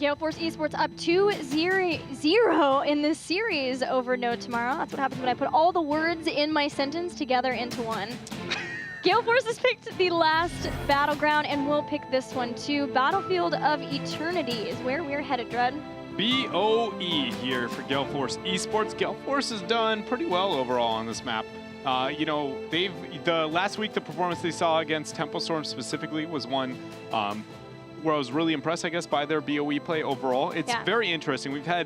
Gale Force Esports up 2-0 in this series over No Tomorrow. That's what happens when I put all the words in my sentence together into one. Gale Force has picked the last battleground, and we'll pick this one too. Battlefield of Eternity is where we're headed, Dread. BOE here for Gale Force Esports. Gale Force has done pretty well overall on this map. You know, the last week the performance they saw against Tempo Storm specifically was one where I was really impressed, I guess, by their BOE play overall. It's very interesting. We've had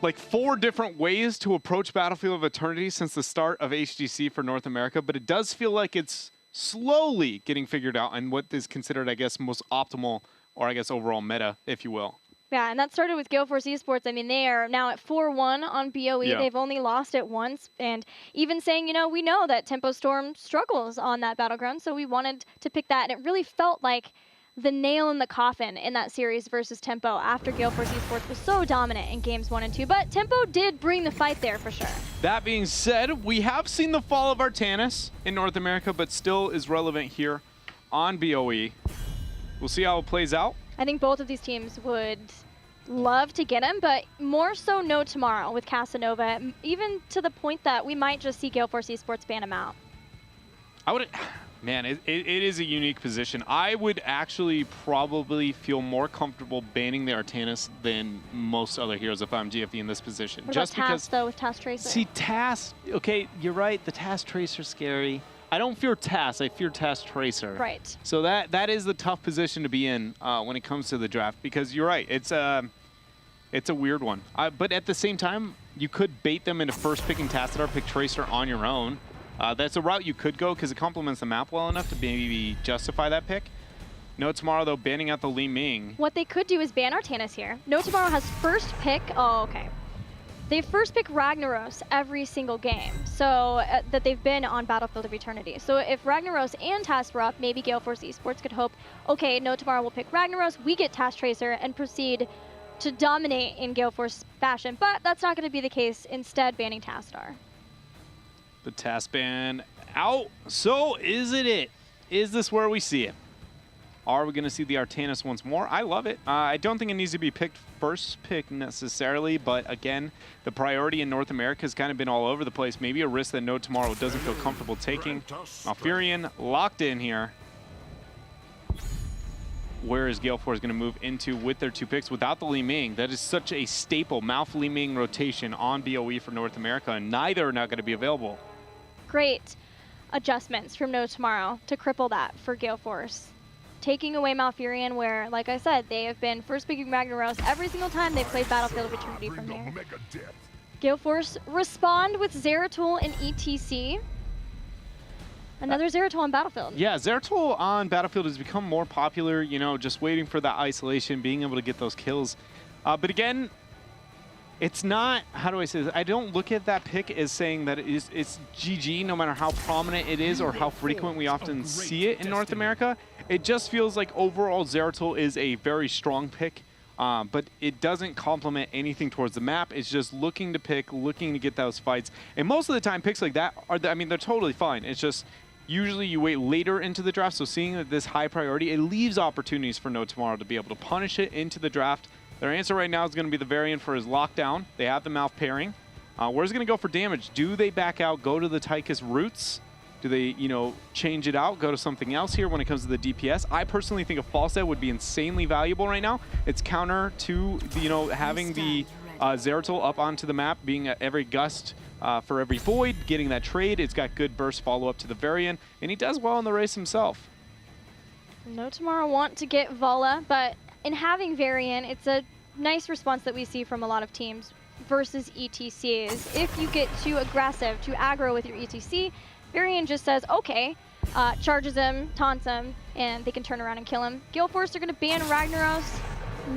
like 4 different ways to approach Battlefield of Eternity since the start of HGC for North America, but it does feel like it's slowly getting figured out and what is considered, I guess, most optimal, or I guess overall meta, if you will. Yeah, and that started with Gale Force Esports. I mean, they are now at 4-1 on BOE. Yeah. They've only lost it once. And even saying, you know, we know that Tempo Storm struggles on that battleground, so we wanted to pick that. And it really felt like the nail in the coffin in that series versus Tempo after Gale Force Esports was so dominant in games 1 and 2. But Tempo did bring the fight there for sure. That being said, we have seen the fall of Artanis in North America, but still is relevant here on BOE. We'll see how it plays out. I think both of these teams would love to get him, but more so No Tomorrow with Casanova, even to the point that we might just see Gale Force Esports ban him out. Man, it is a unique position. I would actually probably feel more comfortable banning the Artanis than most other heroes if I'm GFD in this position. What about TAS, though, with TAS Tracer? See, TAS, okay, you're right, the TAS Tracer's scary. I don't fear TAS, I fear TAS Tracer. Right. So that is the tough position to be in when it comes to the draft, because you're right, it's a weird one. But at the same time, you could bait them into first picking Tassadar, pick Tracer on your own. That's a route you could go because it complements the map well enough to maybe justify that pick. No Tomorrow, though, banning out the Li Ming. What they could do is ban Artanis here. No Tomorrow has first pick. Oh, okay. They first pick Ragnaros every single game, so that they've been on Battlefield of Eternity. So if Ragnaros and TAS were up, maybe Gale Force Esports could hope, okay, No Tomorrow will pick Ragnaros, we get TAS Tracer, and proceed to dominate in Gale Force fashion. But that's not going to be the case, instead banning Tassadar. The TAS ban out. So is it? Is this where we see it? Are we going to see the Artanis once more? I love it. I don't think it needs to be picked first pick necessarily, but again, the priority in North America has kind of been all over the place. Maybe a risk that No Tomorrow doesn't feel comfortable taking. Malfurion locked in here. Where is Gale Force going to move into with their 2 picks without the Li Ming? That is such a staple Malf Li Ming rotation on BOE for North America, and neither are not going to be available. Great adjustments from No Tomorrow to cripple that for Gale Force. Taking away Malfurion, where, like I said, they have been first picking Ragnaros every single time they've played Battlefield of Eternity from here. Gale Force respond with Zeratul and ETC. Another Zeratul on Battlefield. Yeah, Zeratul on Battlefield has become more popular, you know, just waiting for that isolation, being able to get those kills. But again, it's not, how do I say this? I don't look at that pick as saying that it's GG no matter how prominent it is or how frequent we often see it in North America. It just feels like overall Zeratul is a very strong pick, but it doesn't complement anything towards the map. It's just looking to pick, looking to get those fights. And most of the time picks like that are, I mean, they're totally fine. It's just usually you wait later into the draft, so seeing that this high priority, it leaves opportunities for No Tomorrow to be able to punish it into the draft. Their answer right now is going to be the variant for his lockdown. They have the Malf pairing. Where's it going to go for damage? Do they back out, go to the Tychus roots? Do they, you know, change it out, go to something else here when it comes to the DPS? I personally think a Falstad would be insanely valuable right now. It's counter to, you know, having the Zeratul up onto the map, being at every gust for every void, getting that trade. It's got good burst follow-up to the variant, and he does well in the race himself. No Tomorrow want to get Vala, but in having Varian, it's a nice response that we see from a lot of teams versus ETCs. If you get too aggressive, too aggro with your ETC, Varian just says, okay, charges him, taunts him, and they can turn around and kill him. Gale Force are going to ban Ragnaros,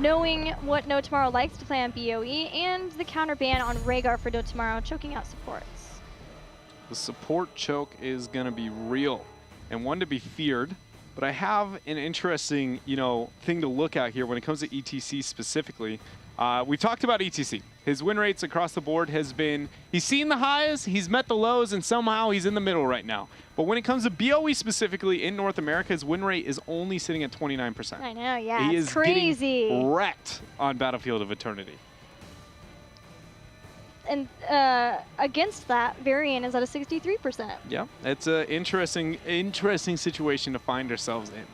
knowing what No Tomorrow likes to play on BOE, and the counter ban on Rhaegar for No Tomorrow, choking out supports. The support choke is going to be real and one to be feared. But I have an interesting, you know, thing to look at here when it comes to ETC specifically. We've talked about ETC. His win rates across the board has been, he's seen the highs, he's met the lows, and somehow he's in the middle right now. But when it comes to BOE specifically in North America, his win rate is only sitting at 29%. I know, yeah, He it's is crazy. getting wrecked on Battlefield of Eternity. And against that, Varian is at a 63%. Yeah, it's an interesting situation to find ourselves in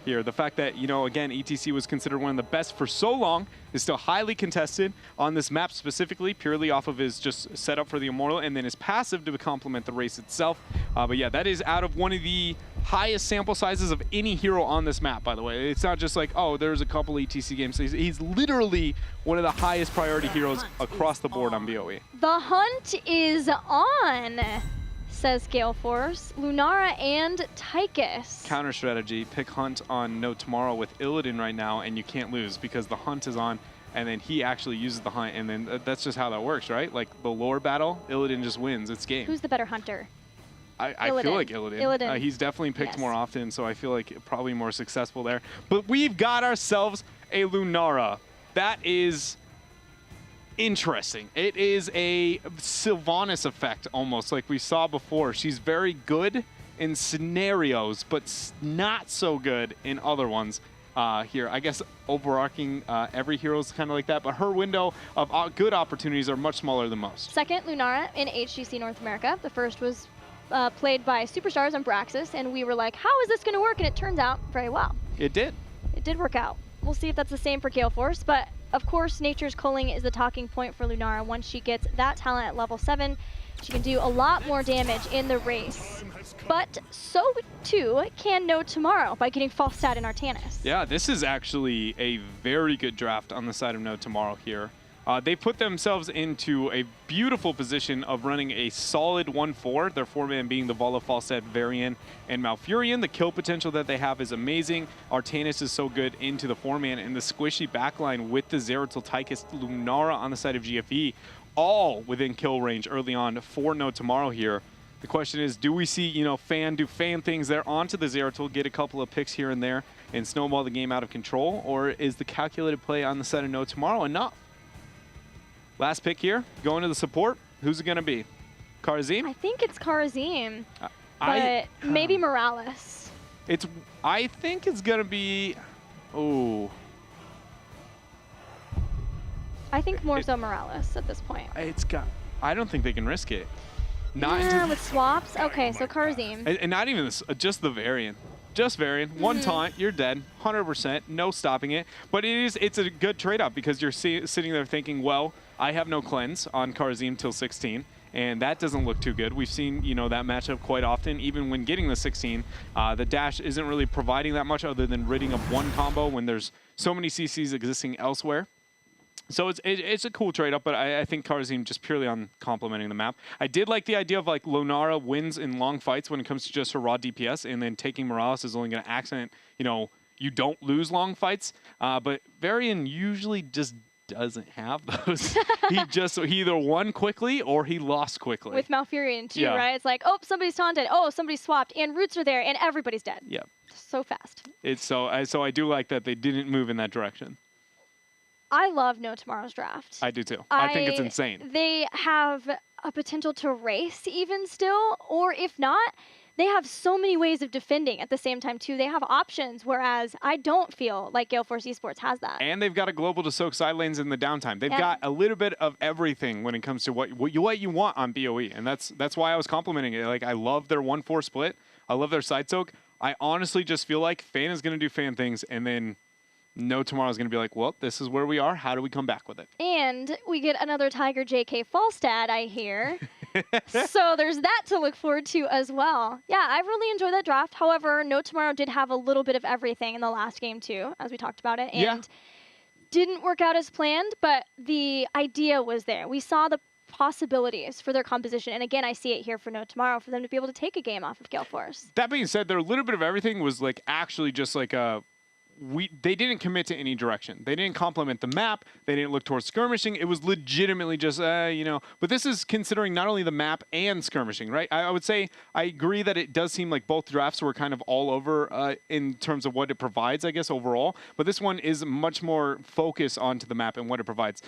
here. The fact that, you know, again, ETC was considered one of the best for so long is still highly contested on this map specifically, purely off of his just setup for the Immortal and then his passive to complement the race itself. But yeah, that is out of one of the highest sample sizes of any hero on this map, by the way. It's not just like, oh, there's a couple ETC games. He's literally one of the highest priority heroes across the board on BOE. The hunt is on, says Gale Force, Lunara and Tychus. Counter strategy, pick Hunt on No Tomorrow with Illidan right now, and you can't lose because the Hunt is on, and then he actually uses the Hunt, and then that's just how that works, right? Like the lore battle, Illidan just wins. It's game. Who's the better hunter? I feel like Illidan. He's definitely picked more often, so I feel like probably more successful there. But we've got ourselves a Lunara. That is interesting. It is a Sylvanas effect almost, like we saw before. She's very good in scenarios, but not so good in other ones. Here, I guess overarching every hero is kind of like that, but her window of good opportunities are much smaller than most. Second, Lunara in HGC North America. The first was played by Superstars on Braxis, and we were like, how is this going to work? And it turns out very well. It did. It did work out. We'll see if that's the same for Gale Force, but of course, Nature's Culling is the talking point for Lunara. Once she gets that talent at level 7, she can do a lot more damage in the race. But so too can No Tomorrow by getting false stat in Artanis. Yeah, this is actually a very good draft on the side of No Tomorrow here. They put themselves into a beautiful position of running a solid 1-4, their 4-man being the Vala, Falstad, Varian, and Malfurion. The kill potential that they have is amazing. Artanis is so good into the 4-man, and the squishy backline with the Zeratul, Tychus, Lunara on the side of GFE, all within kill range early on for No Tomorrow here. The question is, do we see, you know, do fan things there onto the Zeratul, get a couple of picks here and there, and snowball the game out of control, or is the calculated play on the side of No Tomorrow enough? Last pick here, going to the support. Who's it going to be? Karazim? I think it's Karazim, but maybe Morales. I think it's going to be... Oh. I think more so Morales at this point. I don't think they can risk it. With swaps? Okay, so Karazim. And not even this, just the Varian. Just Varian. One taunt, you're dead. 100%. No stopping it. But it's a good trade-off because you're sitting there thinking, well, I have no cleanse on Karazim till 16, and that doesn't look too good. We've seen, you know, that matchup quite often. Even when getting the 16, the dash isn't really providing that much other than ridding up one combo when there's so many CCs existing elsewhere. So it's a cool trade-up, but I think Karazim just purely on complementing the map. I did like the idea of like Lunara wins in long fights when it comes to just her raw DPS, and then taking Morales is only going to accent, you know, you don't lose long fights. But Varian usually just doesn't have those. he either won quickly or he lost quickly. With Malfurion too, right? It's like, oh, somebody's taunted. Oh, somebody swapped, and roots are there, and everybody's dead. Yeah. So fast. So I do like that they didn't move in that direction. I love No Tomorrow's draft. I do too. I think it's insane. They have a potential to race even still, or if not, they have so many ways of defending at the same time too. They have options, whereas I don't feel like Gale Force Esports has that. And they've got a global to soak side lanes in the downtime. They've got a little bit of everything when it comes to what you want on BOE, and that's why I was complimenting it. Like, I love their 1-4 split. I love their side soak. I honestly just feel like Fan is going to do Fan things, and then No Tomorrow's going to be like, well, this is where we are. How do we come back with it? And we get another Tiger JK Falstad, I hear. So there's that to look forward to as well. Yeah, I really enjoyed that draft. However, No Tomorrow did have a little bit of everything in the last game too, as we talked about it. And didn't work out as planned, but the idea was there. We saw the possibilities for their composition. And again, I see it here for No Tomorrow, for them to be able to take a game off of Gale Force. That being said, their little bit of everything was like actually just like a they didn't commit to any direction. They didn't complement the map. They didn't look towards skirmishing. It was legitimately just, you know. But this is considering not only the map and skirmishing, right? I would say I agree that it does seem like both drafts were kind of all over in terms of what it provides, I guess, overall. But this one is much more focused onto the map and what it provides.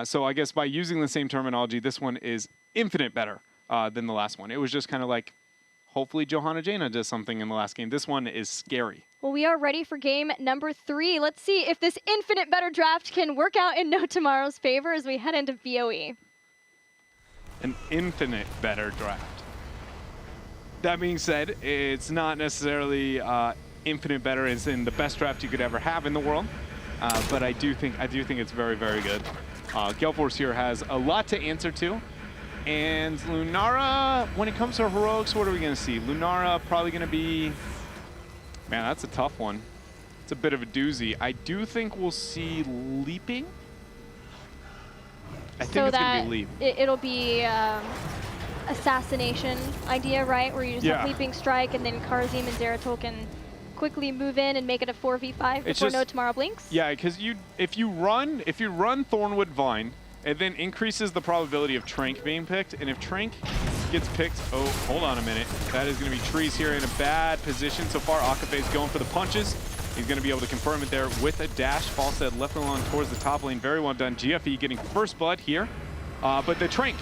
So I guess by using the same terminology, this one is infinite better than the last one. It was just kind of like, hopefully Johanna Jaina does something in the last game. This one is scary. Well, we are ready for game number 3. Let's see if this infinite better draft can work out in No Tomorrow's favor as we head into VOE. An infinite better draft. That being said, it's not necessarily infinite better as in the best draft you could ever have in the world, but I do think it's very, very good. Gale Force here has a lot to answer to. And Lunara, when it comes to heroics, what are we going to see? Lunara probably going to be... Man, that's a tough one. It's a bit of a doozy. I do think we'll see leaping. I think it's going to be leap. It'll be assassination idea, right? Where you just have leaping strike, and then Karazim and Zeratul can quickly move in and make it a 4v5 before No Tomorrow blinks. Yeah, because if you run Thornwood Vine, it then increases the probability of Trank being picked, and if Trank gets picked, oh, hold on a minute. That is going to be Trees here in a bad position so far. Akafe's going for the punches. He's going to be able to confirm it there with a dash. Falstead left along towards the top lane. Very well done. GFE getting first blood here. But the Trank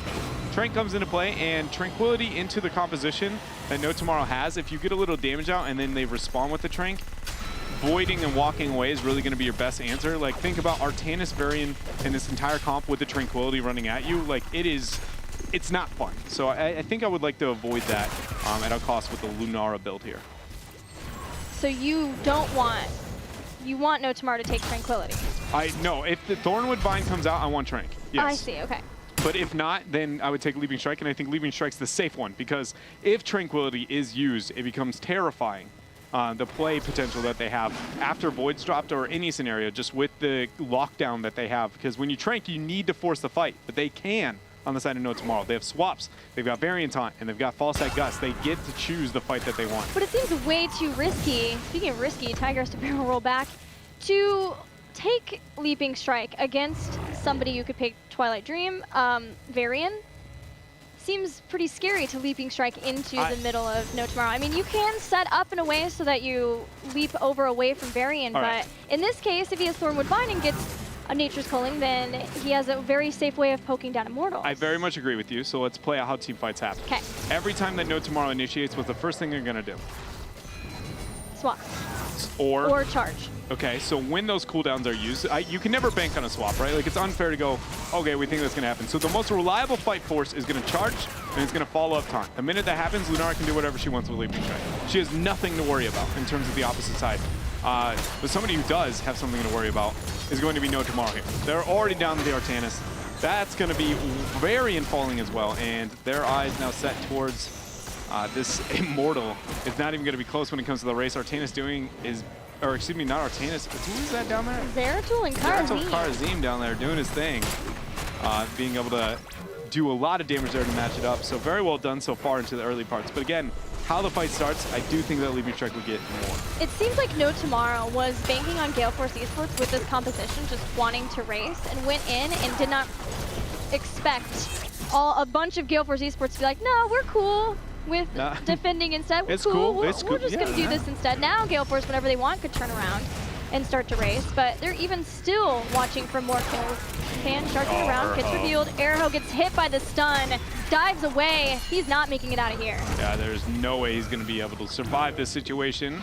comes into play, and Tranquility into the composition that No Tomorrow has. If you get a little damage out and then they respawn with the Trank, voiding and walking away is really going to be your best answer. Like, think about Artanis Varian in this entire comp with the Tranquility running at you. Like, it's not fun. So I think I would like to avoid that at all costs with the Lunara build here. So you want No Tomorrow to take Tranquility? No, if the Thornwood Vine comes out, I want Trank. Yes. I see, okay. But if not, then I would take Leaping Strike, and I think Leaping Strike's the safe one, because if Tranquility is used, it becomes terrifying. The play potential that they have after Void's dropped or any scenario, just with the lockdown that they have. Because when you Trank, you need to force the fight, but they can on the side of No Tomorrow. They have swaps, they've got Variant Taunt, and they've got Falstad Gust. They get to choose the fight that they want. But it seems way too risky. Speaking of risky, Tiger has to barrel roll back to take Leaping Strike against somebody you could pick Twilight Dream, Varian. Seems pretty scary to Leaping Strike into the middle of No Tomorrow. I mean, you can set up in a way so that you leap away from Varian, but in this case, if he has Thornwood Vine and gets a Nature's Culling, then he has a very safe way of poking down Immortals. I very much agree with you, so let's play out how team fights happen. Okay. Every time that No Tomorrow initiates, what's the first thing they're going to do? Swap. Or charge. Okay, so when those cooldowns are used, you can never bank on a swap, right? Like, it's unfair to go, okay, we think that's going to happen. So the most reliable fight force is going to charge, and it's going to follow up taunt. The minute that happens, Lunara can do whatever she wants with Leaping Strike. She has nothing to worry about in terms of the opposite side. But somebody who does have something to worry about is going to be No Tomorrow here. They're already down to the Artanis. That's going to be Varian falling as well, and their eyes now set towards this Immortal. It's not even going to be close when it comes to the race. Artanis or excuse me, not Artanis. Who is that down there? Zeratul and Karazim. Karazim down there doing his thing. Being able to do a lot of damage there to match it up. So very well done so far into the early parts. But again, how the fight starts, I do think that Leaping Strike will get more. It seems like No Tomorrow was banking on Gale Force Esports with this composition, just wanting to race, and went in and did not expect a bunch of Gale Force Esports to be like, no, we're cool with defending instead. We're cool. We're just going to do this instead. Now Gale Force, whenever they want, could turn around and start to race, but they're even still watching for more kills. Fan charging around, gets revealed. Airho gets hit by the stun, dives away. He's not making it out of here. Yeah, there's no way he's going to be able to survive this situation.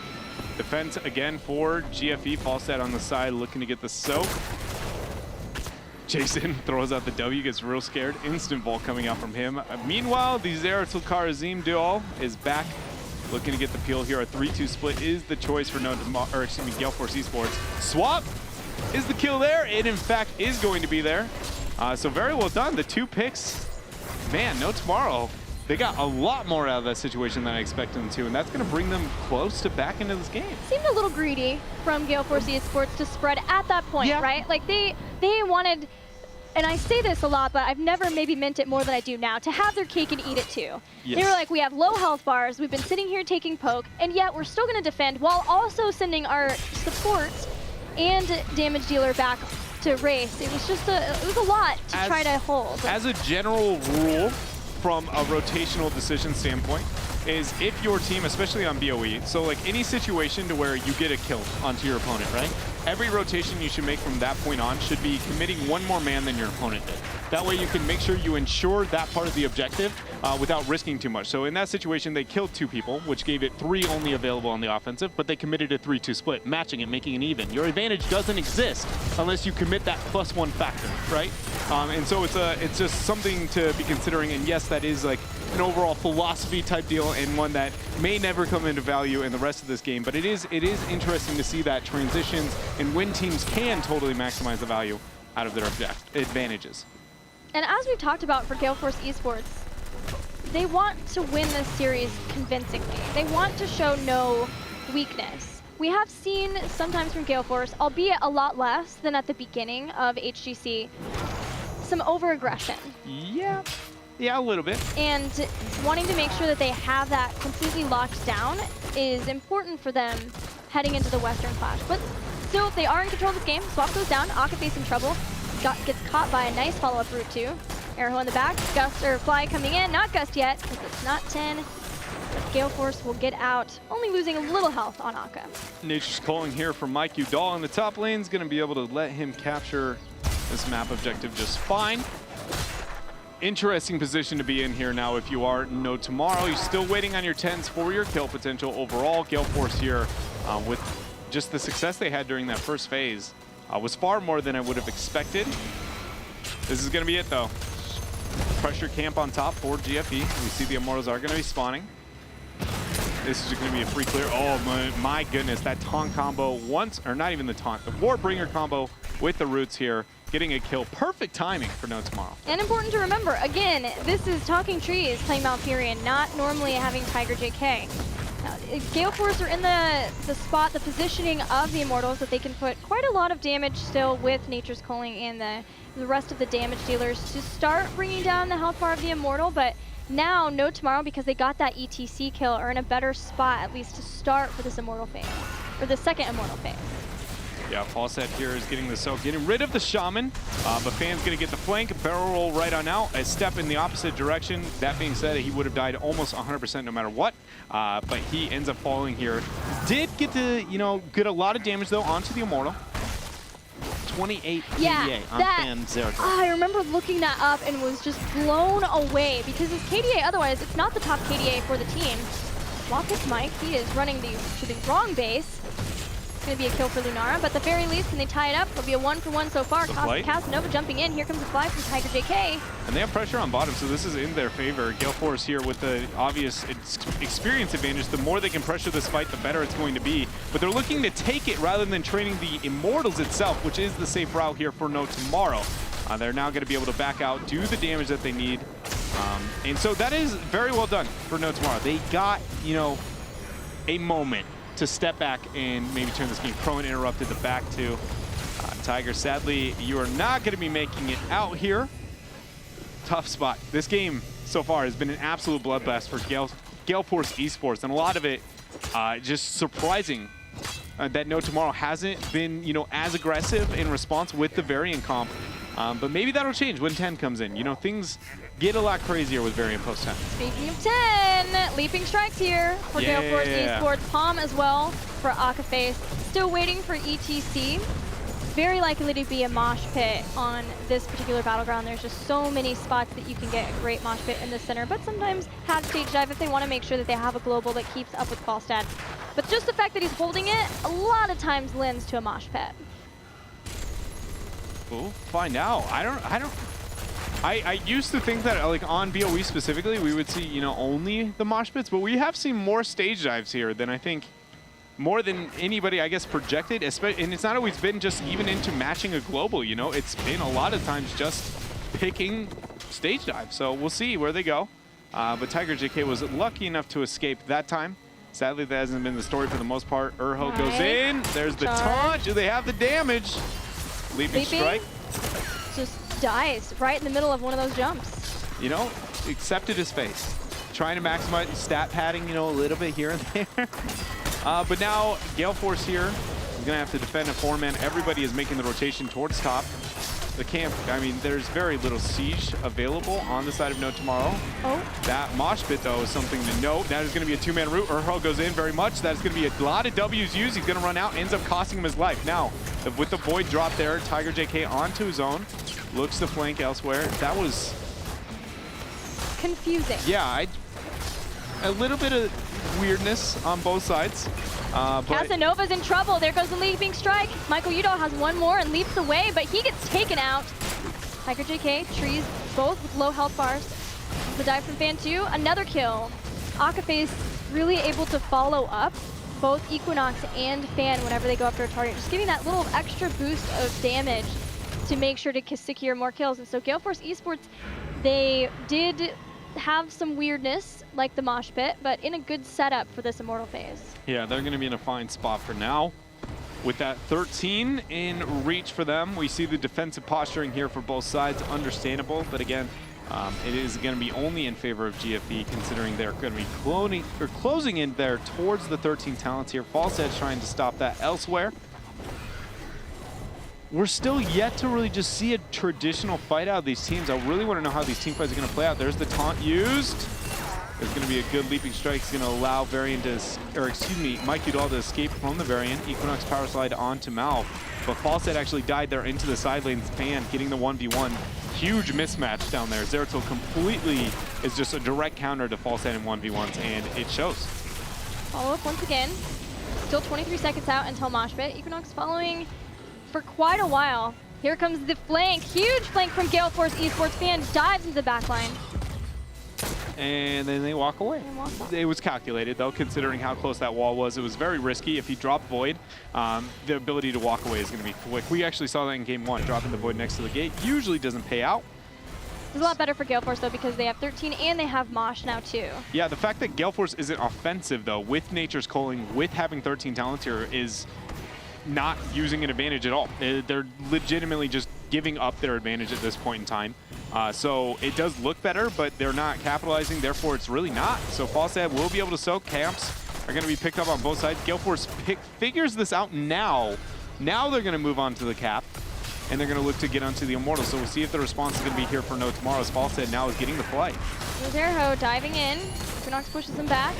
Defense again for GFE. Falstad on the side looking to get the soak. Jason throws out the W, gets real scared. Instant Vault coming out from him. Meanwhile, the Zeratul Karazim duel is back. Looking to get the peel here. A 3-2 split is the choice for Gale Force Esports. Swap is the kill there. It, in fact, is going to be there. So very well done. The 2 picks. Man, No Tomorrow. They got a lot more out of that situation than I expected them to, and that's going to bring them close to back into this game. Seemed a little greedy from Gale Force Esports to spread at that point, right? Like, they wanted, and I say this a lot, but I've never maybe meant it more than I do now, to have their cake and eat it too. Yes. They were like, we have low health bars, we've been sitting here taking poke, and yet we're still going to defend while also sending our supports and damage dealer back to race. It was just it was a lot to try to hold. As a general rule, from a rotational decision standpoint, is if your team, especially on BOE, so like any situation to where you get a kill onto your opponent, right? Every rotation you should make from that point on should be committing one more man than your opponent did. That way you can make sure you ensure that part of the objective without risking too much. So in that situation, they killed 2 people, which gave it 3 only available on the offensive, but they committed a 3-2 split, matching it, making it even. Your advantage doesn't exist unless you commit that +1 factor, right? And so it's just something to be considering. And yes, that is like an overall philosophy type deal, and one that may never come into value in the rest of this game. But it is interesting to see that transitions and when teams can totally maximize the value out of their advantages. And as we've talked about for Gale Force Esports, they want to win this series convincingly. They want to show no weakness. We have seen sometimes from Gale Force, albeit a lot less than at the beginning of HGC, some over-aggression. Yeah, a little bit. And wanting to make sure that they have that completely locked down is important for them heading into the Western Clash. But still, they are in control of this game. Swap goes down, Aka facing trouble. Gets caught by a nice follow-up route too. Airho in the back, Gust or Fly coming in, not Gust yet, because it's not 10. But Gale Force will get out, only losing a little health on Aka. Nature's calling here for Mike Udall in the top lane. Is going to be able to let him capture this map objective just fine. Interesting position to be in here now if you are No Tomorrow. You're still waiting on your 10s for your kill potential overall. Gale Force here with just the success they had during that first phase was far more than I would have expected. This is going to be it though. Pressure camp on top for GFE. We see the Immortals are going to be spawning. This is going to be a free clear. Oh my goodness, that taunt combo once, or not even the taunt, the Warbringer combo with the roots here. Getting a kill. Perfect timing for No Tomorrow. And important to remember, again, this is Talking Trees playing Malfurion, not normally having Tiger JK. Now, Gale Force are in the spot, the positioning of the Immortals that they can put quite a lot of damage still with Nature's Calling and the rest of the damage dealers to start bringing down the health bar of the Immortal, but now No Tomorrow, because they got that ETC kill, are in a better spot at least to start for this Immortal phase, or the second Immortal phase. Yeah, Fawcett here is getting the soak, getting rid of the Shaman, but Fan's gonna get the flank, barrel roll right on out, a step in the opposite direction. That being said, he would have died almost 100% no matter what, but he ends up falling here. Did get to, get a lot of damage though onto the Immortal. 28 KDA on Fan Zerg. I remember looking that up and was just blown away because his KDA, otherwise, it's not the top KDA for the team. Walkus Mike, he is running to the wrong base. Going to be a kill for Lunara, but at the very least, can they tie it up? It'll be a 1-for-1 so far. Casanova jumping in. Here comes the fly from Tiger JK. And they have pressure on bottom, so this is in their favor. Gale Force here with the obvious experience advantage. The more they can pressure this fight, the better it's going to be. But they're looking to take it rather than training the Immortals itself, which is the safe route here for No Tomorrow. They're now going to be able to back out, do the damage that they need. And so that is very well done for No Tomorrow. They got, a moment to step back and maybe turn this game. Crone interrupted the back to Tiger. Sadly, you are not going to be making it out here. Tough spot. This game so far has been an absolute bloodbath for Gale Force Esports, and a lot of it just surprising that No Tomorrow hasn't been, as aggressive in response with the variant comp. But maybe that'll change when 10 comes in. Things get a lot crazier with variant post 10. Speaking of 10, leaping strikes here for Gale Force Esports. Palm as well for Akaface. Still waiting for ETC. Very likely to be a mosh pit on this particular battleground. There's just so many spots that you can get a great mosh pit in the center, but sometimes have stage dive if they want to make sure that they have a global that keeps up with Falstad. But just the fact that he's holding it, a lot of times lends to a mosh pit. We'll find out. I used to think that like on BOE specifically, we would see, only the mosh pits, but we have seen more stage dives here than I think more than anybody, I guess, projected. And it's not always been just even into matching a global, it's been a lot of times just picking stage dive. So we'll see where they go. But Tiger JK was lucky enough to escape that time. Sadly, that hasn't been the story for the most part. Urho goes in. There's the taunt. Do they have the damage? Leaping strike. Just dies right in the middle of one of those jumps. Accepted his face. Trying to maximize stat padding, a little bit here and there. But now Gale Force here He's going to have to defend a 4-man. Everybody is making the rotation towards top. The camp, I mean, there's very little siege available on the side of No Tomorrow. Oh. That mosh pit, though, is something to note. That is going to be a 2-man route. Urho goes in very much. That is going to be a lot of W's used. He's going to run out, ends up costing him his life. Now, with the Void drop there, Tiger JK onto his own. Looks to flank elsewhere. That was... confusing. Yeah, a little bit of weirdness on both sides. Casanova's in trouble. There goes the leaping strike. Michael Udo has one more and leaps away, but he gets taken out. Tiger JK, trees both with low health bars. The dive from Fan 2, another kill. Akaface really able to follow up both Equinox and Fan whenever they go after a target, just giving that little extra boost of damage to make sure to secure more kills. And so Gale Force Esports, they did have some weirdness like the mosh pit, but in a good setup for this Immortal phase. Yeah, they're going to be in a fine spot for now. With that 13 in reach for them, we see the defensive posturing here for both sides, understandable, but again, it is going to be only in favor of GFE, considering they're going to be closing in there towards the 13 talents here. False Edge trying to stop that elsewhere. We're still yet to really just see a traditional fight out of these teams. I really want to know how these team fights are going to play out. There's the taunt used. There's going to be a good leaping strike. It's going to allow Varian to, or excuse me, Mike Udall to escape from the Varian. Equinox power slide onto Mal. But Falset actually died there into the side lanes. Fan getting the 1v1. Huge mismatch down there. Zeratul completely is just a direct counter to Falset in 1v1s, and it shows. Follow up once again. Still 23 seconds out until Moshpit. Equinox following for quite a while. Here comes the flank. Huge flank from Gale Force Esports. Fan dives into the back line. And then they walk away. It was calculated, though, considering how close that wall was. It was very risky. If he dropped Void, the ability to walk away is going to be quick. We actually saw that in Game 1. Dropping the Void next to the gate usually doesn't pay out. It's a lot better for Gale Force, though, because they have 13 and they have Mosh now, too. Yeah, the fact that Gale Force isn't offensive, though, with Nature's Calling, with having 13 talents here, is not using an advantage at all. They're legitimately just giving up their advantage at this point in time. So it does look better, but they're not capitalizing, therefore it's really not. So Falstad will be able to soak. Camps are going to be picked up on both sides. Gale Force figures this out now. Now they're going to move on to the cap, and they're going to look to get onto the Immortal. So we'll see if the response is going to be here for No Tomorrow, as Falstad now is getting the play. Zerho diving in. Equinox pushes him back.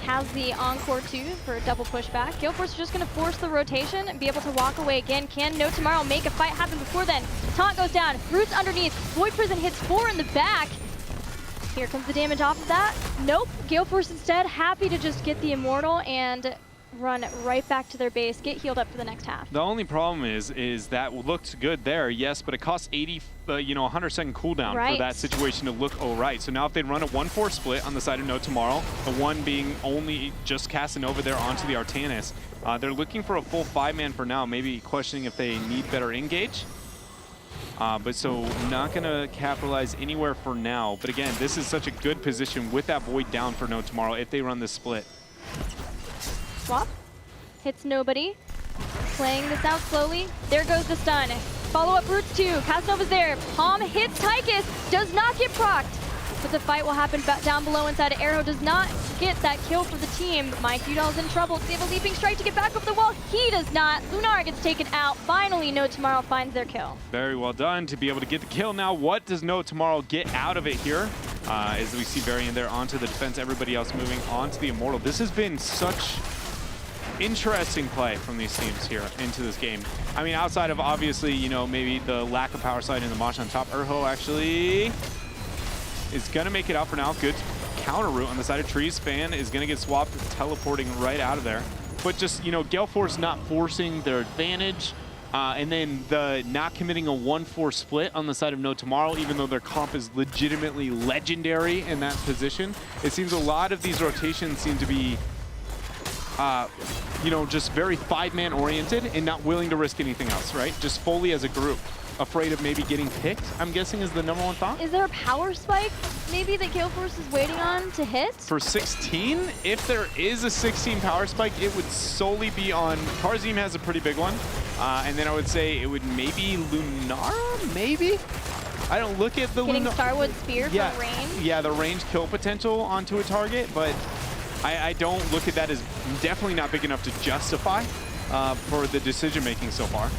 Has the Encore 2 for a double pushback. Gale Force is just going to force the rotation and be able to walk away again. Can No Tomorrow make a fight happen before then? Taunt goes down. Roots underneath. Void Prison hits 4 in the back. Here comes the damage off of that. Nope. Gale Force instead happy to just get the Immortal and run right back to their base, get healed up for the next half. The only problem is that looked good there, yes, but it costs 80, 100-second cooldown for that situation to look all right. So now if they run a 1-4 split on the side of No Tomorrow, the one being only just Casanova there onto the Artanis, they're looking for a full 5-man for now, maybe questioning if they need better engage. But so not going to capitalize anywhere for now. But again, this is such a good position with that Void down for No Tomorrow if they run this split. Swap. Hits nobody. Playing this out slowly. There goes the stun. Follow-up Roots 2. Casanova's there. Palm hits Tychus. Does not get procced. But the fight will happen down below inside. Arrow does not get that kill for the team. Mike Udall's in trouble. They have a leaping strike to get back over the wall. He does not. Lunar gets taken out. Finally, No Tomorrow finds their kill. Very well done to be able to get the kill. Now, what does No Tomorrow get out of it here? As we see Varian there onto the defense, everybody else moving onto the Immortal. This has been such interesting play from these teams here into this game. I mean, outside of obviously, maybe the lack of power slide in the Mosh on top, Urho actually is going to make it out for now. Good counter route on the side of Trees. Fan is going to get swapped, teleporting right out of there. But just, Gale Force not forcing their advantage, and then the not committing a 1-4 split on the side of No Tomorrow, even though their comp is legitimately legendary in that position. It seems a lot of these rotations seem to be just very 5-man oriented and not willing to risk anything else, right? Just fully as a group. Afraid of maybe getting picked, I'm guessing, is the #1 thought. Is there a power spike maybe that Gale Force is waiting on to hit? For 16, if there is a 16 power spike, it would solely be on, Tarzim has a pretty big one. And then I would say it would maybe Lunara, maybe? I don't look at the Getting Starwood Spear for range? Yeah, the range kill potential onto a target, but I don't look at that as definitely not big enough to justify for the decision-making so far.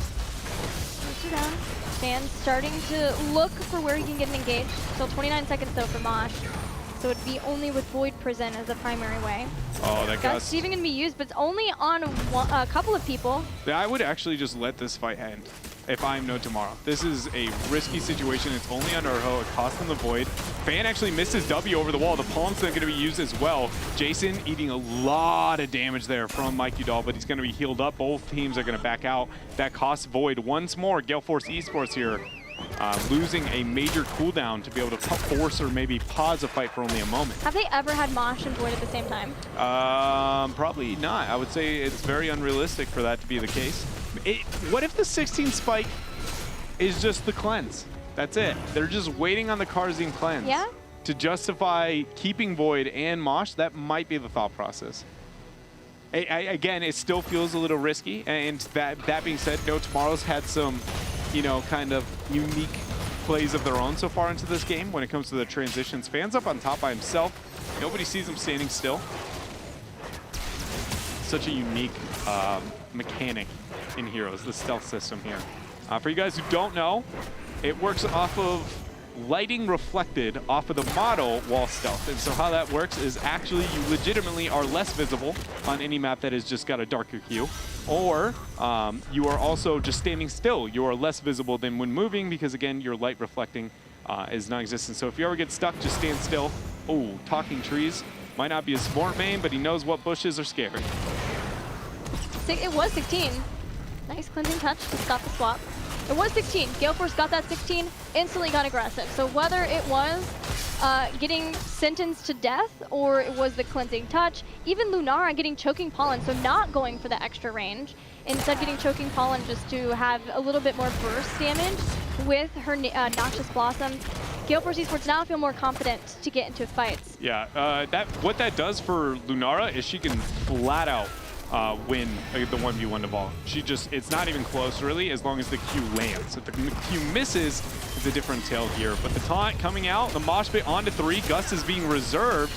Down. Fans starting to look for where he can get an engage. Still 29 seconds though for Mosh. So it'd be only with Void Prison as the primary way. Oh, that Gust even gonna be used, but it's only on a couple of people. Yeah, I would actually just let this fight end if I'm No Tomorrow. This is a risky situation. It's only on Urho. It costs him the Void. Fan actually misses W over the wall. The Palm's not going to be used as well. Jason eating a lot of damage there from Mike Udall, but he's going to be healed up. Both teams are going to back out. That costs Void once more. Gale Force Esports here losing a major cooldown to be able to force or maybe pause a fight for only a moment. Have they ever had Mosh and Void at the same time? Probably not. I would say it's very unrealistic for that to be the case. What if the 16 spike is just the cleanse? That's it. They're just waiting on the Karzim cleanse to justify keeping Void and Mosh. That might be the thought process. Again, it still feels a little risky. And that being said, No Tomorrow's had some, you know, kind of unique plays of their own so far into this game when it comes to the transitions. Fan's up on top by himself. Nobody sees him standing still. Such a unique mechanic in Heroes, the stealth system here. For you guys who don't know, it works off of lighting reflected off of the model while stealth. And so how that works is actually you legitimately are less visible on any map that has just got a darker hue. Or you are also just standing still. You are less visible than when moving because, again, your light reflecting is non-existent. So if you ever get stuck, just stand still. Oh, talking trees. Might not be a smart main, but he knows what bushes are scary. It was 16. Nice cleansing touch, just got the swap. It was 16. Gale Force got that 16, instantly got aggressive. So whether it was getting sentenced to death or it was the cleansing touch, even Lunara getting choking pollen, so not going for the extra range, instead getting choking pollen just to have a little bit more burst damage with her Noxious Blossom. Gale Force Esports now feel more confident to get into fights. Yeah, what that does for Lunara is she can flat out win the 1v1 to Vol. It's not even close really as long as the Q lands. If the Q misses, it's a different tale here. But the taunt coming out, the mosh pit onto 3, Gust is being reserved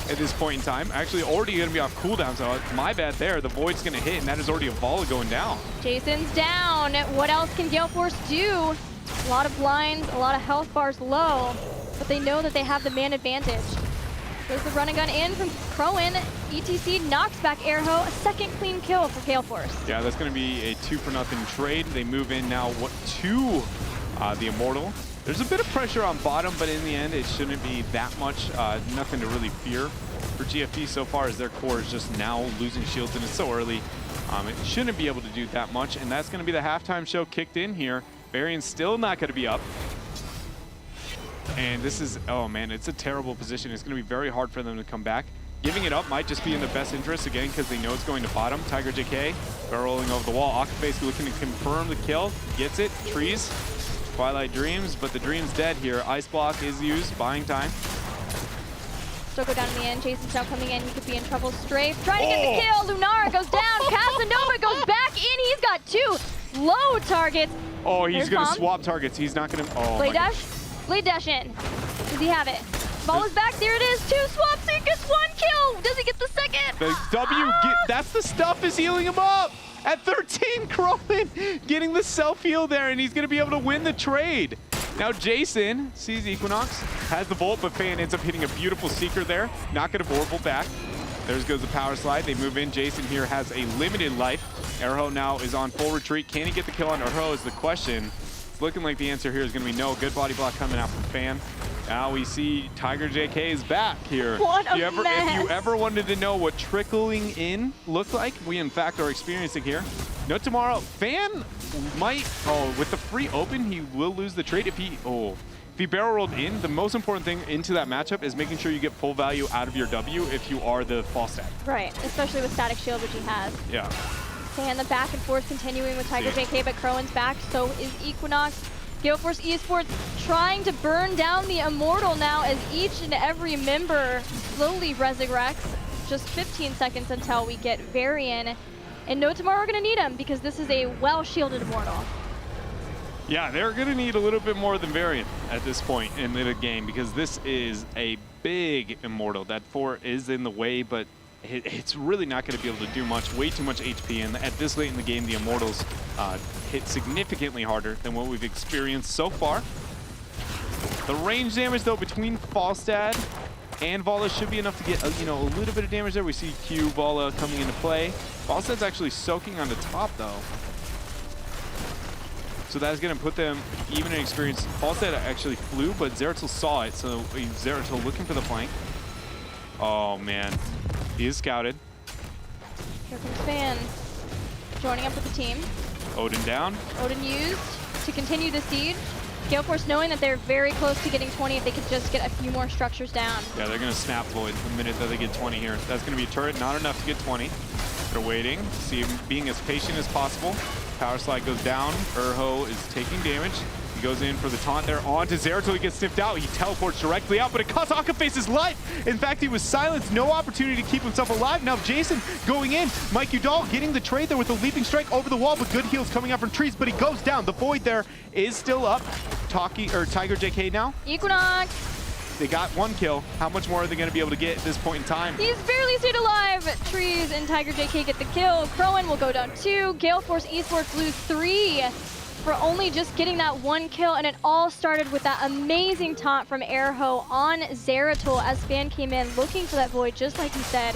at this point in time. Actually already going to be off cooldown, so my bad there. The Void's going to hit, and that is already a Vola going down. Jason's down. What else can Gale Force do? A lot of blinds, a lot of health bars low, but they know that they have the man advantage. There's the run and gun in from Crowan. ETC knocks back Airho. A second clean kill for Gale Force. Yeah, that's going to be a 2-for-0 trade. They move in now to the Immortal. There's a bit of pressure on bottom, but in the end, it shouldn't be that much. Nothing to really fear for GFT so far as their core is just now losing shields, and it's so early. It shouldn't be able to do that much, and that's going to be the halftime show kicked in here. Varian's still not going to be up. And this is, oh man, it's a terrible position. It's going to be very hard for them to come back. Giving it up might just be in the best interest, again, because they know it's going to bottom. Tiger JK rolling over the wall. Octoface looking to confirm the kill. Gets it. Trees. Twilight Dreams, but the Dream's dead here. Ice Block is used, buying time. Still go down in the end. Jason's now coming in. He could be in trouble. Strafe trying to get the kill. Lunara goes down. Casanova goes back in. He's got 2 low targets. Oh, he's going to Bomb. swap targets. He's not going to, oh Blade my dash. Blade dash in. Does he have it? Ball is back. There it is. 2 swaps. He gets 1 kill. Does he get the second? The that's the stuff is healing him up. At 13, Crowan getting the self-heal there, and he's going to be able to win the trade. Now Jason sees Equinox, has the Volt, but Fan ends up hitting a beautiful Seeker there. Not going to Vorpal back. There goes the power slide. They move in. Jason here has a limited life. Erho now is on full retreat. Can he get the kill on Erho is the question. It's looking like the answer here is going to be no. Good body block coming out from Fan. Now we see Tiger JK is back here. What a If you ever wanted to know what trickling in looked like, we in fact are experiencing here. No Tomorrow. Fan might, with the free open, he will lose the trade if he barrel rolled in. The most important thing into that matchup is making sure you get full value out of your W if you are the false stat. Right, especially with Static Shield, which he has. Yeah. And the back and forth continuing with Tiger JK, but Crowan's back, so is Equinox. Gale Force Esports trying to burn down the Immortal now as each and every member slowly resurrects. Just 15 seconds until we get Varian. And No Tomorrow are going to need him because this is a well-shielded Immortal. Yeah, they're going to need a little bit more than Variant at this point in the game because this is a big Immortal. That 4 is in the way, but it's really not going to be able to do much. Way too much HP, and at this late in the game, the Immortals hit significantly harder than what we've experienced so far. The range damage, though, between Falstad and Vola should be enough to get a little bit of damage there. We see Q, Vola coming into play. Falstad's actually soaking on the top, though. So that's going to put them even in experience. Falstad actually flew, but Zeratul saw it, so Zeratul looking for the flank. Oh, man. He is scouted. Here comes Fan joining up with the team. Odin down. Odin used to continue the siege. Gale Force knowing that they're very close to getting 20 if they could just get a few more structures down. Yeah, they're going to snap Void the minute that they get 20 here. That's going to be a turret, not enough to get 20. They're waiting, see him being as patient as possible. Power slide goes down. Urho is taking damage. He goes in for the taunt there on to Zeratul. He gets sniffed out. He teleports directly out, but it costs Akaface's life. In fact, he was silenced. No opportunity to keep himself alive. Now Jason going in. Mike Udall getting the trade there with the leaping strike over the wall, but good heals coming out from trees, but he goes down. The Void there is still up. Tiger JK now. Equinox. They got one kill. How much more are they going to be able to get at this point in time? He's barely stayed alive. Trees and Tiger JK get the kill. Crowan will go down 2. Gale Force Esports lose 3 for only just getting that 1 kill. And it all started with that amazing taunt from Erho on Zeratul as Fan came in looking for that Void, just like he said.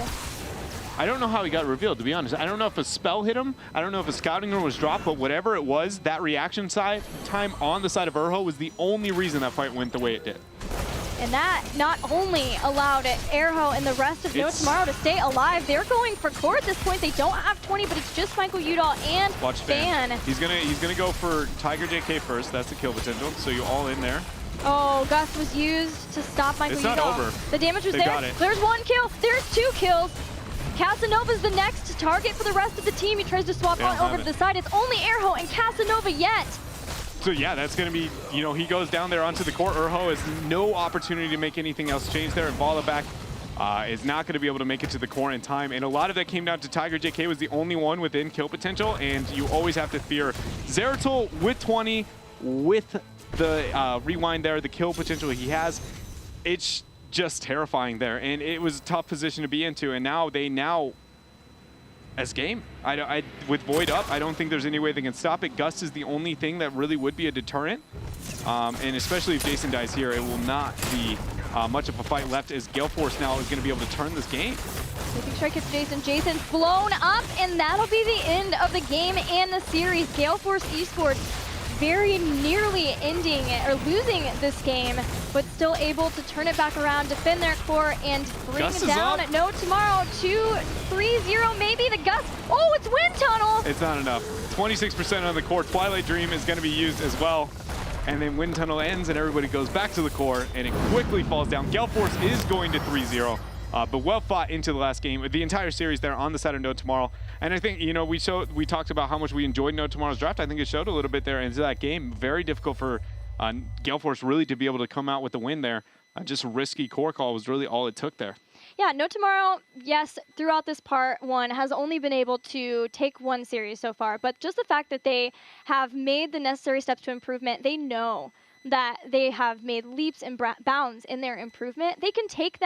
I don't know how he got revealed, to be honest. I don't know if a spell hit him. I don't know if a scouting rune was dropped, but whatever it was, that reaction time on the side of Urho was the only reason that fight went the way it did. And that not only allowed Erho and the rest of No Tomorrow to stay alive, they're going for core at this point. They don't have 20, but it's just Michael Udall and Watch Fan. He's gonna go for Tiger JK first. That's the kill potential. So you all in there. Oh, Gust was used to stop Michael Udall. It's not over. The damage was They there. got it. There's 1 kill. There's 2 kills. Casanova's the next target for the rest of the team. He tries to swap on over to the side. It's only Erho and Casanova yet. So yeah, that's going to be, he goes down there onto the court. Urho has no opportunity to make anything else change there. And Vola is not going to be able to make it to the core in time. And a lot of that came down to Tiger JK was the only one within kill potential. And you always have to fear Zeratul with 20, with the rewind there, the kill potential he has. It's just terrifying there. And it was a tough position to be into. And now as game. With Void up, I don't think there's any way they can stop it. Gust is the only thing that really would be a deterrent. And especially if Jason dies here, it will not be much of a fight left as Gale Force now is going to be able to turn this game. Leaping strike hits Jason. Jason's blown up, and that'll be the end of the game and the series. Gale Force Esports very nearly ending or losing this game, but still able to turn it back around, defend their core, and bring Gust down No Tomorrow 2-3-0. Maybe the Gust. Oh, it's Wind Tunnel. It's not enough. 26% on the core. Twilight Dream is going to be used as well. And then Wind Tunnel ends, and everybody goes back to the core, and it quickly falls down. Gale Force is going to 3-0. But well fought into the last game. The entire series there on the side of No Tomorrow. And I think, we talked about how much we enjoyed No Tomorrow's draft. I think it showed a little bit there into that game. Very difficult for Gale Force really to be able to come out with the win there. Just a risky core call was really all it took there. Yeah, No Tomorrow, yes, throughout this part 1 has only been able to take 1 series so far. But just the fact that they have made the necessary steps to improvement, they know that they have made leaps and bounds in their improvement. They can take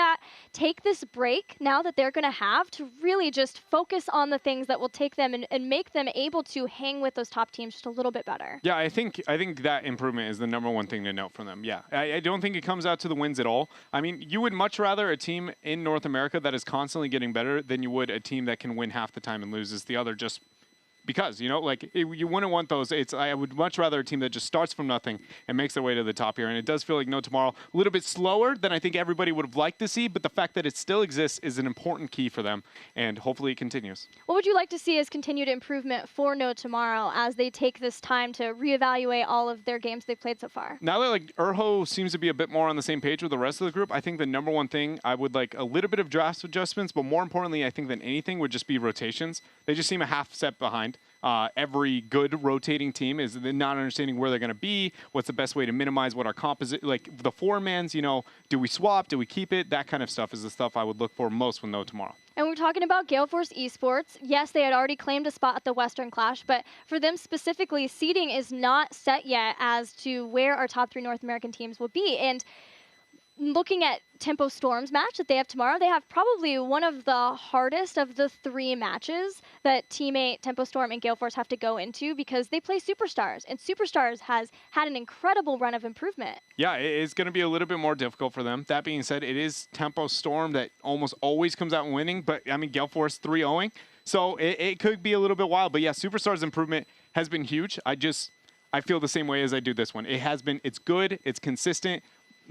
this break now that they're going to have to really just focus on the things that will take them and make them able to hang with those top teams just a little bit better. Yeah, I think that improvement is the #1 thing to note from them. Yeah, I don't think it comes out to the wins at all. I mean, you would much rather a team in North America that is constantly getting better than you would a team that can win half the time and loses the other just because, you wouldn't want those. I would much rather a team that just starts from nothing and makes their way to the top here. And it does feel like No Tomorrow a little bit slower than I think everybody would have liked to see, but the fact that it still exists is an important key for them, and hopefully it continues. What would you like to see as continued improvement for No Tomorrow as they take this time to reevaluate all of their games they've played so far? Now that Urho seems to be a bit more on the same page with the rest of the group, I think the #1 thing, I would like a little bit of draft adjustments, but more importantly, I think than anything would just be rotations. They just seem a half step behind. Every good rotating team is not understanding where they're going to be, what's the best way to minimize what our composite, like the 4-mans, do we swap, do we keep it? That kind of stuff is the stuff I would look for most with No Tomorrow. And we're talking about Gale Force Esports. Yes, they had already claimed a spot at the Western Clash, but for them specifically, seeding is not set yet as to where our top 3 North American teams will be. And looking at Tempo Storm's match that they have tomorrow, they have probably one of the hardest of the 3 matches that teammate Tempo Storm and Gale Force have to go into because they play Superstars, and Superstars has had an incredible run of improvement. Yeah, it's going to be a little bit more difficult for them. That being said, it is Tempo Storm that almost always comes out winning, but I mean, Gale Force 3-0ing, so it could be a little bit wild. But yeah, Superstars improvement has been huge. I feel the same way as I do this one. It's good, it's consistent,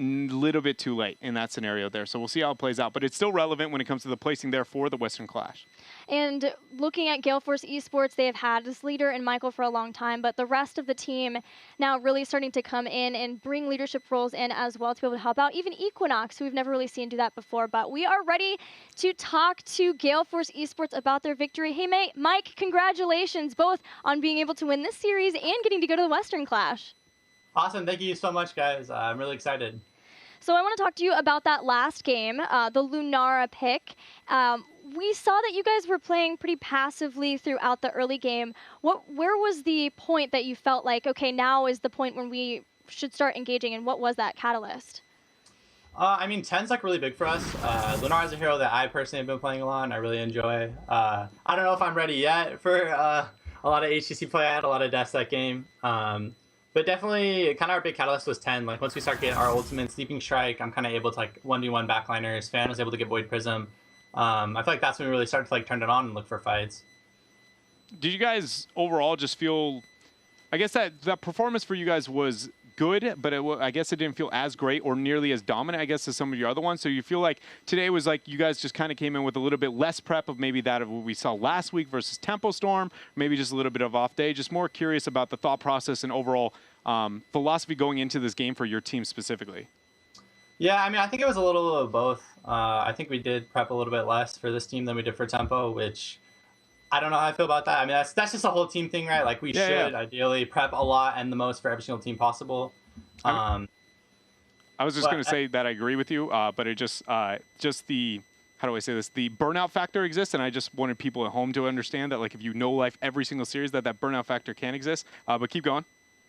little bit too late in that scenario there. So we'll see how it plays out. But it's still relevant when it comes to the placing there for the Western Clash. And looking at Gale Force Esports, they have had this leader in Michael for a long time, but the rest of the team now really starting to come in and bring leadership roles in as well to be able to help out. Even Equinox, who we've never really seen do that before. But we are ready to talk to Gale Force Esports about their victory. Hey, Mike, congratulations both on being able to win this series and getting to go to the Western Clash. Awesome. Thank you so much, guys. I'm really excited. So I want to talk to you about that last game, the Lunara pick. We saw that you guys were playing pretty passively throughout the early game. Where was the point that you felt like, okay, now is the point when we should start engaging, and what was that catalyst? I mean, 10's like really big for us. Lunara is a hero that I personally have been playing a lot and I really enjoy. I don't know if I'm ready yet for a lot of HGC play. I had a lot of deaths that game. But definitely, kind of our big catalyst was 10. Like, once we start getting our ultimate Sleeping Strike, I'm kind of able to, like, 1v1 backliners. Fan was able to get Void Prism. I feel like that's when we really started to, like, turn it on and look for fights. Did you guys overall just feel... I guess that performance for you guys was good, but I guess it didn't feel as great or nearly as dominant, I guess, as some of your other ones. So you feel like today was like you guys just kind of came in with a little bit less prep of maybe that of what we saw last week versus Tempo Storm, maybe just a little bit of off day. Just more curious about the thought process and overall philosophy going into this game for your team specifically. Yeah, I mean, I think it was a little of both. I think we did prep a little bit less for this team than we did for Tempo, which I don't know how I feel about that. I mean, that's just a whole team thing, right? Like, we should ideally prep a lot and the most for every single team possible. I was just going to say that I agree with you, but it just the, how do I say this? The burnout factor exists, and I just wanted people at home to understand that, like, if you know life every single series, that burnout factor can exist. But keep going.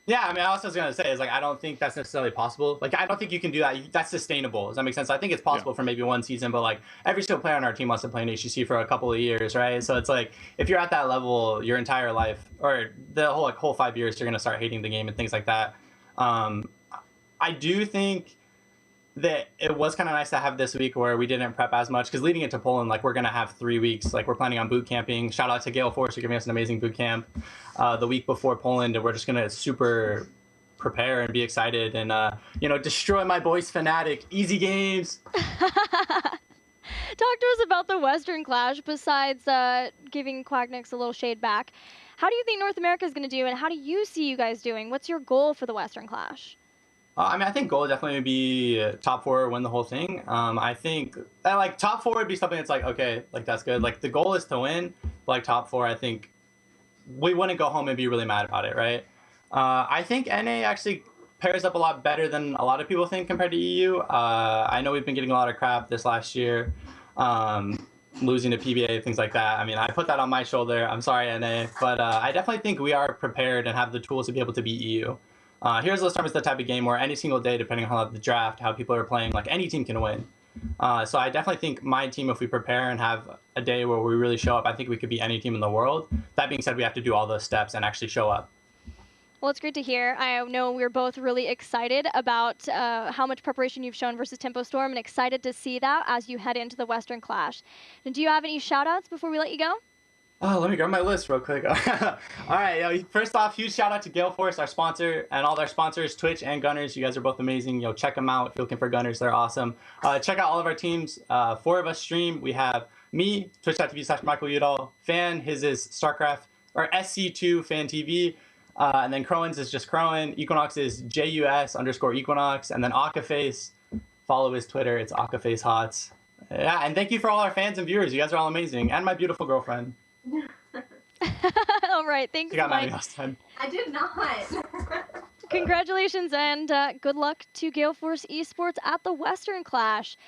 Yeah, I mean, I was going to say is, like, I don't think that's necessarily possible. Like, I don't think you can do that. That's sustainable. Does that make sense? I think it's possible for maybe one season, but, like, every single player on our team wants to play in HGC for a couple of years, right? So it's like, if you're at that level your entire life, or the whole 5 years, you're going to start hating the game and things like that. I do think that it was kind of nice to have this week where we didn't prep as much, because leading into Poland, like, we're going to have 3 weeks. Like, we're planning on boot camping. Shout out to Gale Force for giving us an amazing boot camp the week before Poland, and we're just going to super prepare and be excited and, you know, destroy my boys Fnatic. Easy games. Talk to us about the Western Clash, besides giving Quagnix a little shade back. How do you think North America is going to do, and how do you see you guys doing? What's your goal for the Western Clash? I mean, I think goal definitely would be top 4, win the whole thing. I think that, like, top 4 would be something that's like, okay, like, that's good. Like, the goal is to win. But, like, top 4, I think we wouldn't go home and be really mad about it, right? I think NA actually pairs up a lot better than a lot of people think compared to EU. I know we've been getting a lot of crap this last year, losing to PBA, things like that. I mean, I put that on my shoulder. I'm sorry, NA. But I definitely think we are prepared and have the tools to be able to beat EU. Heroes of the Storm is the type of game where any single day, depending on how the draft, how people are playing, like, any team can win. So I definitely think my team, if we prepare and have a day where we really show up, I think we could beat any team in the world. That being said, we have to do all those steps and actually show up. Well, it's great to hear. I know we're both really excited about how much preparation you've shown versus Tempo Storm, and excited to see that as you head into the Western Clash. And do you have any shout-outs before we let you go? Oh, let me grab my list real quick. All right, first off, huge shout out to Gale Force, our sponsor, and all their sponsors, Twitch and Gunners. You guys are both amazing. Check them out if you're looking for Gunners. They're awesome. Check out all of our teams. 4 of us stream. We have me, twitch.tv/Michael Udall. Fan, his is StarCraft, or SC2 Fan TV. And then Crowan's is just Crowan. Equinox is JUS_Equinox. And then Akaface, follow his Twitter. It's AkafaceHots. Yeah, and thank you for all our fans and viewers. You guys are all amazing. And my beautiful girlfriend. All right, thanks, Mike. I did not. Congratulations and good luck to Gale Force Esports at the Western Clash.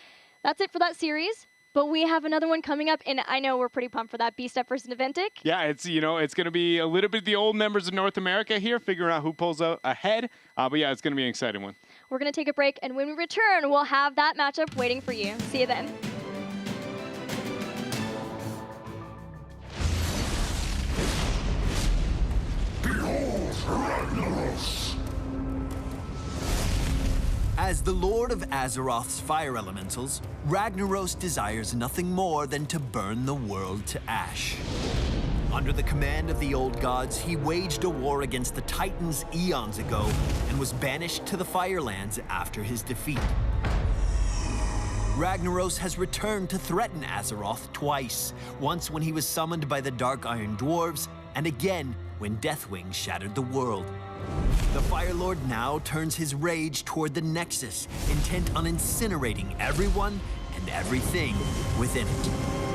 That's it for that series, but we have another one coming up, and I know we're pretty pumped for that. B-Step versus Naventic. Yeah, it's going to be a little bit the old members of North America here, figuring out who pulls out ahead. But yeah, it's going to be an exciting one. We're going to take a break, and when we return, we'll have that matchup waiting for you. See you then. As the Lord of Azeroth's fire elementals, Ragnaros desires nothing more than to burn the world to ash. Under the command of the old gods, he waged a war against the Titans eons ago and was banished to the Firelands after his defeat. Ragnaros has returned to threaten Azeroth twice, once when he was summoned by the Dark Iron Dwarves, and again when Deathwing shattered the world. The Fire Lord now turns his rage toward the Nexus, intent on incinerating everyone and everything within it.